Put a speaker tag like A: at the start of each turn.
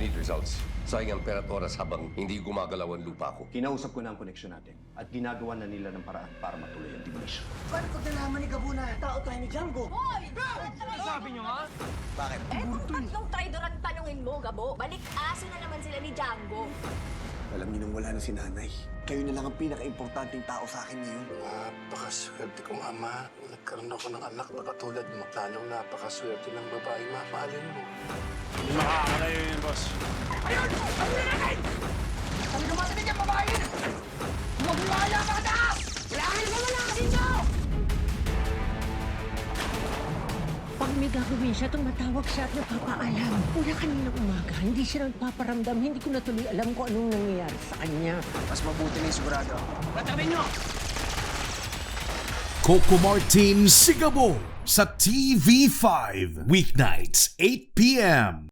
A: need results. Sayang ang pera at oras habang hindi gumagalaw ang lupa ko.
B: Kinausap ko na ang koneksyon natin at ginagawa na nila ng paraan para matuloy ang demolition.
C: Paano pag nalaman ni Gabo na tao tayo ni Django?
D: Hoy! Sabi niyo nga?
C: Bakit?
D: Eh, kung tatlong traidor ang tanungin mo, Gabo, balik aso na naman sila ni Django.
C: Alam niyo nang wala na si nanay. Kayo na lang ang pinaka-importanting tao sa akin ngayon.
E: Napakaswerte kong ama. Nagkaroon ako ng anak na katulad mo. Lalong napakaswerte ng babae mamahalin mo. Hindi makakalayo yun, boss.
C: Ayun! Ano na natin? Ang dumating niyang babae yun! Huwag mo kaya mga taas! Kailangan mo na kasi niyo!
F: Pag may gagawin siya, itong matawag siya at napapaalam. Una kaninang umaga, hindi siya nagpaparamdam. Hindi ko na tuloy alam kung anong nangyayari sa kanya.
C: Mas mabuti na yung sigurado.
G: Coco Martin Sigabo sa TV5 weeknights 8 p.m.